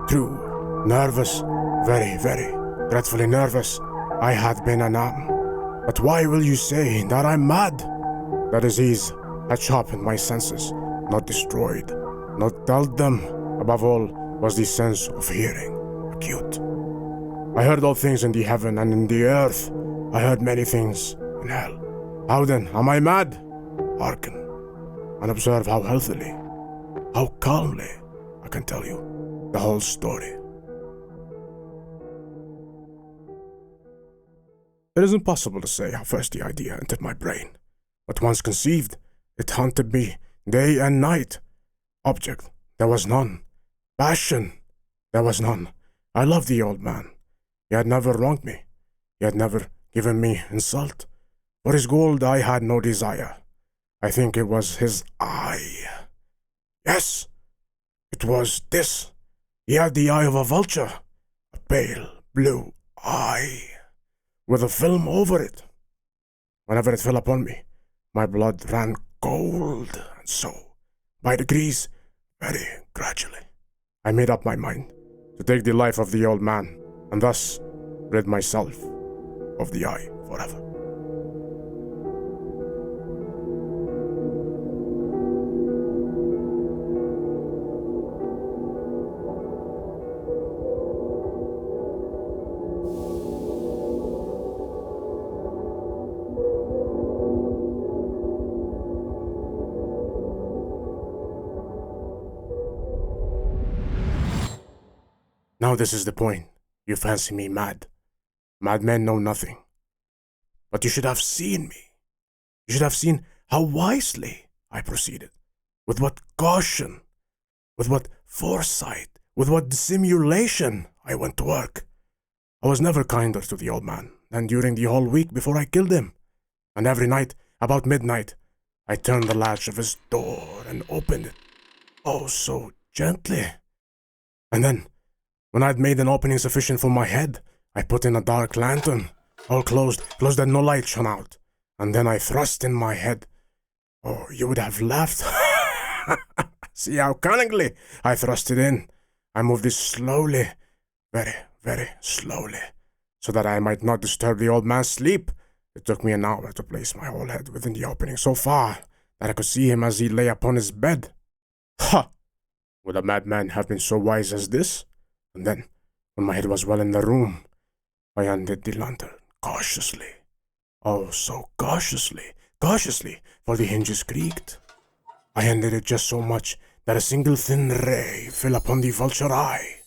True, nervous, very, very, dreadfully nervous, I had been But why will you say that I'm mad? The disease had sharpened my senses, not destroyed, not dulled them. Above all was the sense of hearing, acute. I heard all things in the heaven and in the earth. I heard many things in hell. How then am I mad? Hearken, and observe how healthily, how calmly I can tell you the whole story. It is impossible to say how first the idea entered my brain, but once conceived, it haunted me day and night. Object, there was none. Passion, there was none. I loved the old man. He had never wronged me. He had never given me insult. For his gold I had no desire. I think it was his eye. Yes, it was this. He had the eye of a vulture, a pale blue eye, with a film over it. Whenever it fell upon me, my blood ran cold, and so, by degrees, very gradually, I made up my mind to take the life of the old man, and thus rid myself of the eye forever. Now this is the point. You fancy me mad. Madmen know nothing. But you should have seen me. You should have seen how wisely I proceeded. With what caution, with what foresight, with what dissimulation I went to work. I was never kinder to the old man than during the whole week before I killed him. And every night, about midnight, I turned the latch of his door and opened it. Oh, so gently. And then, when I'd made an opening sufficient for my head, I put in a dark lantern, all closed that no light shone out, and then I thrust in my head. Oh, you would have laughed. See how cunningly I thrust it in. I moved it slowly, very, very slowly, so that I might not disturb the old man's sleep. It took me an hour to place my whole head within the opening so far that I could see him as he lay upon his bed. Ha! Would a madman have been so wise as this? And then, when my head was well in the room, I undid the lantern cautiously. Oh, so cautiously, for the hinges creaked. I undid it just so much that a single thin ray fell upon the vulture eye.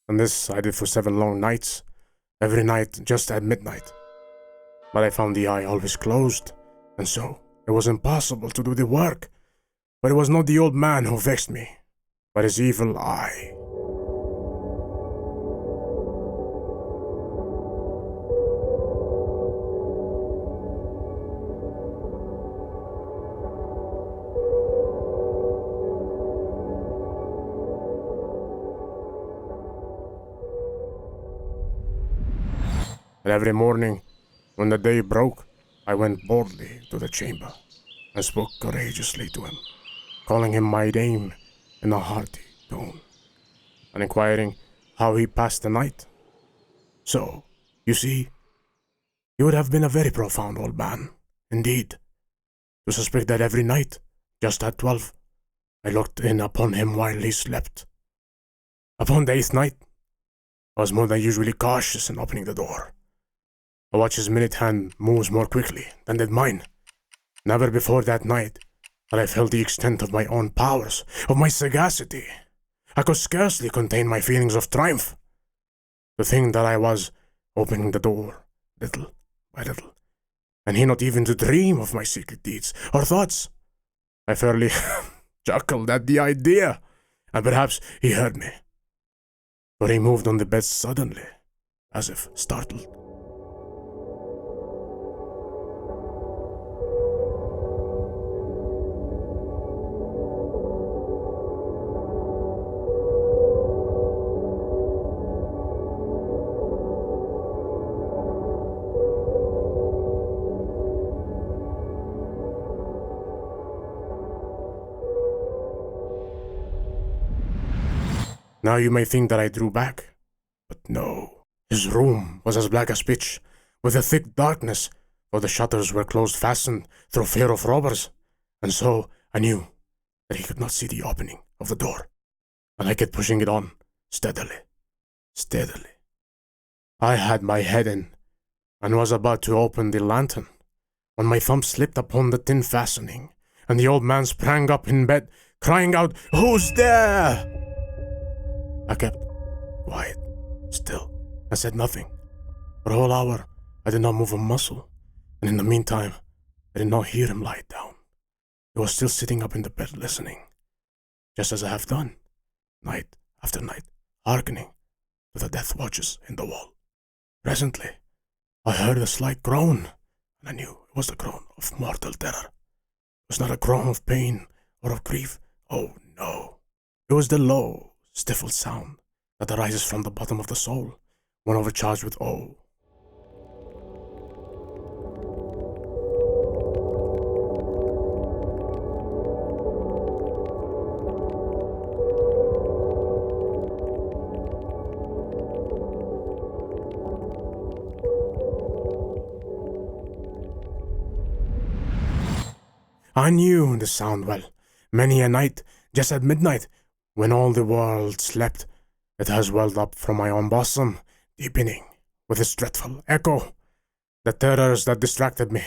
And this I did for 7 long nights, every night just at midnight. But I found the eye always closed, and so it was impossible to do the work. But it was not the old man who vexed me, but his evil eye. And every morning, when the day broke, I went boldly to the chamber and spoke courageously to him, calling him by name in a hearty tone, and inquiring how he passed the night. So, you see, he would have been a very profound old man, indeed, to suspect that every night, just at 12, I looked in upon him while he slept. Upon the 8th night, I was more than usually cautious in opening the door. I watched his minute hand moves more quickly than did mine. Never before that night had I felt the extent of my own powers, of my sagacity. I could scarcely contain my feelings of triumph. To think that I was opening the door, little by little, and he not even to dream of my secret deeds or thoughts. I fairly chuckled at the idea, and perhaps he heard me, for he moved on the bed suddenly, as if startled. Now you may think that I drew back, but no. His room was as black as pitch, with a thick darkness, for the shutters were closed fastened through fear of robbers, and so I knew that he could not see the opening of the door, and I kept pushing it on, steadily, steadily. I had my head in, and was about to open the lantern, when my thumb slipped upon the tin fastening, and the old man sprang up in bed, crying out, "Who's there?" I kept quiet, still, and said nothing. For a whole hour, I did not move a muscle, and in the meantime, I did not hear him lie down. He was still sitting up in the bed listening, just as I have done, night after night, hearkening to the death watches in the wall. Presently, I heard a slight groan, and I knew it was the groan of mortal terror. It was not a groan of pain or of grief. Oh, no. It was the low, stifled sound that arises from the bottom of the soul when overcharged with awe. I knew the sound well. Many a night, just at midnight, when all the world slept, it has welled up from my own bosom, deepening, with its dreadful echo, the terrors that distracted me.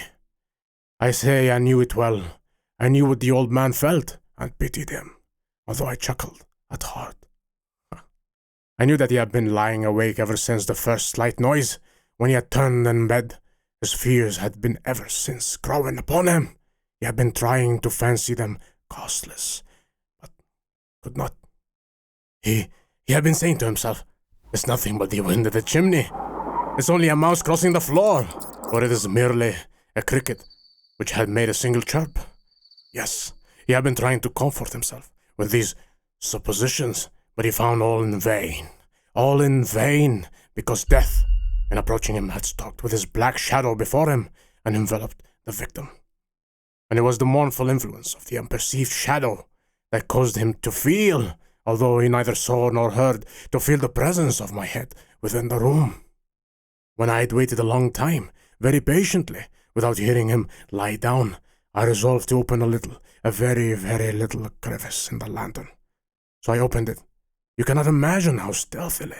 I say I knew it well. I knew what the old man felt, and pitied him, although I chuckled at heart. I knew that he had been lying awake ever since the first slight noise, when he had turned in bed. His fears had been ever since growing upon him. He had been trying to fancy them causeless, but could not. He had been saying to himself, "It's nothing but the wind of the chimney. It's only a mouse crossing the floor, or it is merely a cricket which had made a single chirp." Yes, he had been trying to comfort himself with these suppositions, but he found all in vain, because death, in approaching him, had stalked with his black shadow before him and enveloped the victim. And it was the mournful influence of the unperceived shadow that caused him to feel, although he neither saw nor heard, to feel the presence of my head within the room. When I had waited a long time, very patiently, without hearing him lie down, I resolved to open a very, very little crevice in the lantern. So I opened it. You cannot imagine how stealthily,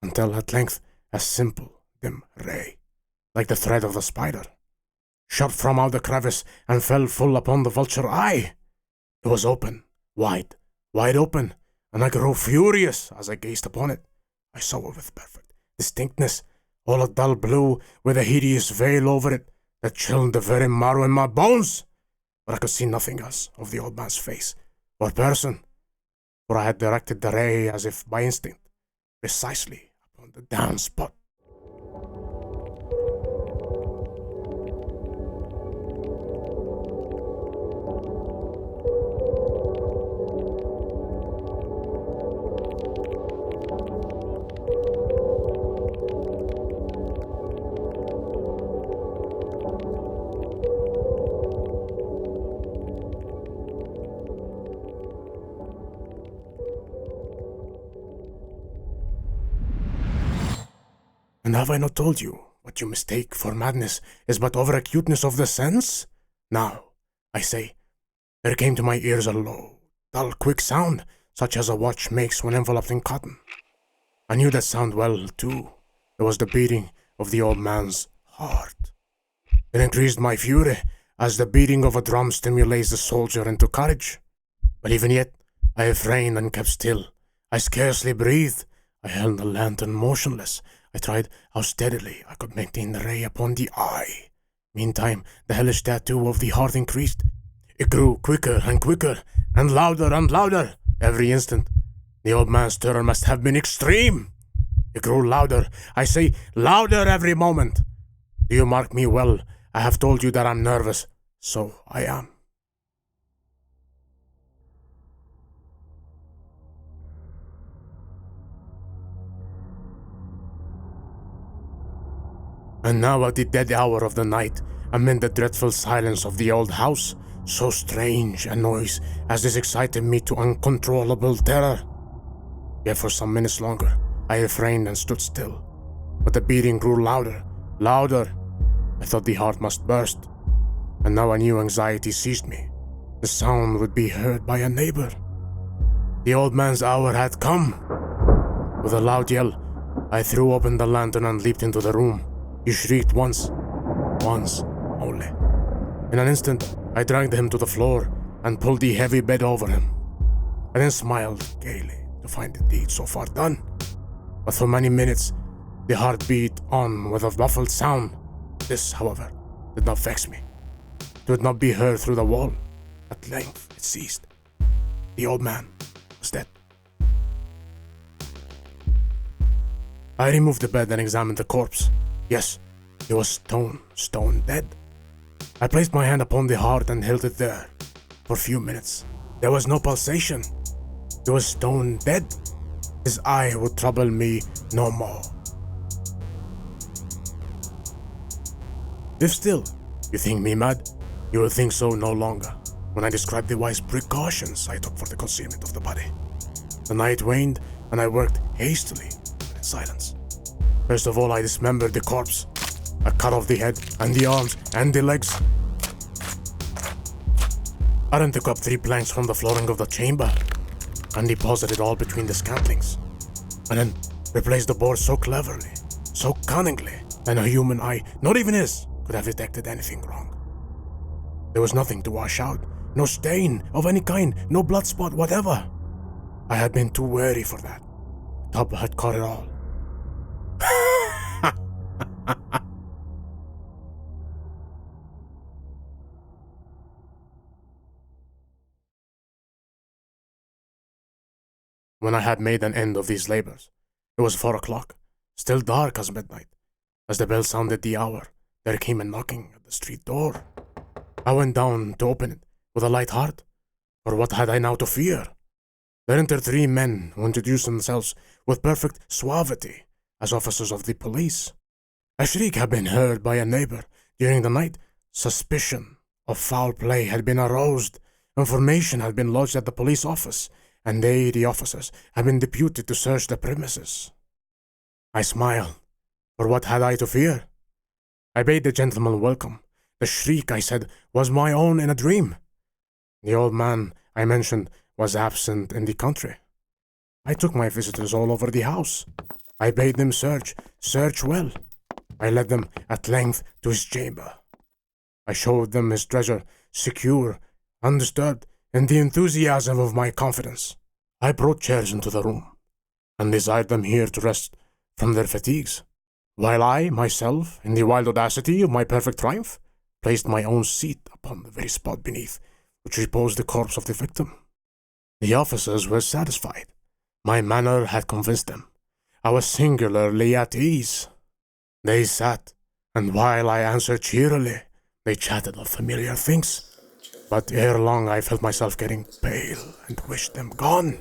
until at length a simple, dim ray, like the thread of the spider, shot from out the crevice and fell full upon the vulture eye. It was open, wide open, and I grew furious as I gazed upon it. I saw it with perfect distinctness, all a dull blue, with a hideous veil over it that chilled the very marrow in my bones. But I could see nothing else of the old man's face or person, for I had directed the ray as if by instinct, precisely upon the damned spot. And have I not told you, what you mistake for madness is but over-acuteness of the sense? Now, I say, there came to my ears a low, dull, quick sound, such as a watch makes when enveloped in cotton. I knew that sound well, too. It was the beating of the old man's heart. It increased my fury, as the beating of a drum stimulates the soldier into courage. But even yet, I refrained and kept still. I scarcely breathed. I held the lantern motionless. I tried how steadily I could maintain the ray upon the eye. Meantime, the hellish tattoo of the heart increased. It grew quicker and quicker, and louder every instant. The old man's terror must have been extreme. It grew louder, I say, louder every moment. Do you mark me well? I have told you that I'm nervous. So I am. And now at the dead hour of the night, amid the dreadful silence of the old house. So strange a noise as this excited me to uncontrollable terror. Yet for some minutes longer, I refrained and stood still. But the beating grew louder, louder. I thought the heart must burst. And now a new anxiety seized me. The sound would be heard by a neighbor. The old man's hour had come. With a loud yell, I threw open the lantern and leaped into the room. He shrieked once only. In an instant, I dragged him to the floor and pulled the heavy bed over him. I then smiled gaily to find the deed so far done. But for many minutes, the heart beat on with a muffled sound. This, however, did not vex me. It would not be heard through the wall. At length, it ceased. The old man was dead. I removed the bed and examined the corpse. Yes, he was stone dead. I placed my hand upon the heart and held it there for a few minutes. There was no pulsation. He was stone dead. His eye would trouble me no more. If still you think me mad, you will think so no longer when I describe the wise precautions I took for the concealment of the body. The night waned and I worked hastily and in silence. First of all, I dismembered the corpse. I cut off the head and the arms and the legs. I then took up 3 planks from the flooring of the chamber and deposited all between the scantlings, and then replaced the board so cleverly, so cunningly, that a human eye, not even his, could have detected anything wrong. There was nothing to wash out, no stain of any kind, no blood spot whatever. I had been too wary for that. The tub had caught it all. When I had made an end of these labors, it was 4 o'clock, still dark as midnight. As the bell sounded the hour, there came a knocking at the street door. I went down to open it with a light heart, for what had I now to fear? There entered 3 men who introduced themselves with perfect suavity as officers of the police. A shriek had been heard by a neighbor during the night. Suspicion of foul play had been aroused. Information had been lodged at the police office, and they, the officers, had been deputed to search the premises. I smiled, for what had I to fear? I bade the gentleman welcome. The shriek, I said, was my own in a dream. The old man, I mentioned, was absent in the country. I took my visitors all over the house. I bade them search well. I led them at length to his chamber. I showed them his treasure, secure, undisturbed, in the enthusiasm of my confidence. I brought chairs into the room, and desired them here to rest from their fatigues, while I, myself, in the wild audacity of my perfect triumph, placed my own seat upon the very spot beneath which reposed the corpse of the victim. The officers were satisfied. My manner had convinced them. I was singularly at ease. They sat, and while I answered cheerily, they chatted of familiar things. But ere long I felt myself getting pale and wished them gone.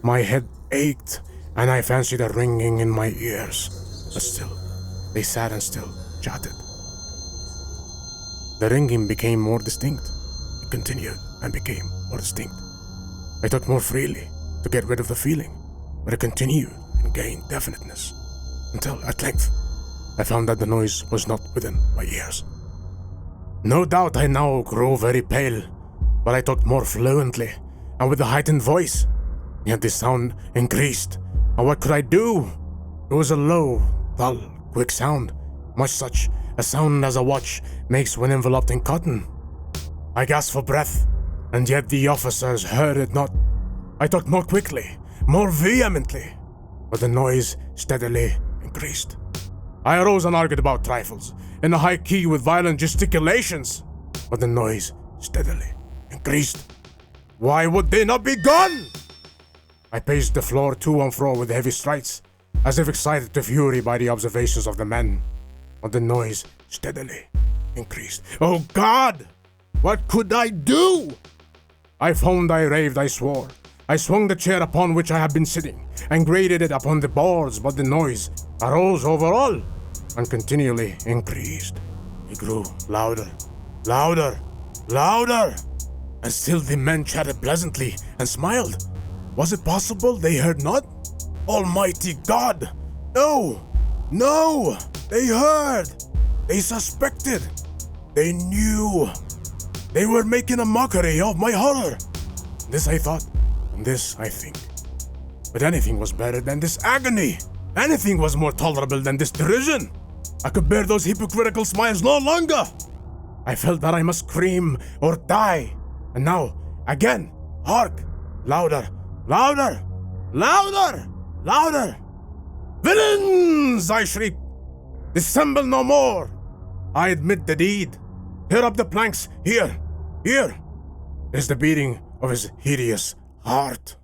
My head ached, and I fancied a ringing in my ears. But still, they sat and still chatted. The ringing became more distinct. It continued and became more distinct. I talked more freely to get rid of the feeling, but it continued and gained definiteness, until at length I found that the noise was not within my ears. No doubt I now grew very pale, but I talked more fluently and with a heightened voice. Yet the sound increased, and what could I do? It was a low, dull, quick sound, much such a sound as a watch makes when enveloped in cotton. I gasped for breath, and yet the officers heard it not. I talked more quickly, more vehemently, but the noise steadily increased. I arose and argued about trifles, in a high key with violent gesticulations, but the noise steadily increased. Why would they not be gone? I paced the floor to and fro with heavy strides, as if excited to fury by the observations of the men, but the noise steadily increased. Oh God! What could I do? I foamed, I raved, I swore. I swung the chair upon which I had been sitting, and grated it upon the boards, but the noise arose over all, and continually increased. It grew louder, louder, louder, and still the men chatted pleasantly and smiled. Was it possible they heard not? Almighty God! No! No! They heard! They suspected! They knew! They were making a mockery of my horror! This I thought, and this I think. But anything was better than this agony! Anything was more tolerable than this derision! I could bear those hypocritical smiles no longer! I felt that I must scream or die. And now, again, hark! Louder, louder, louder, louder! Villains! I shrieked. Dissemble no more! I admit the deed. Tear up the planks. Here, here is the beating of his hideous heart.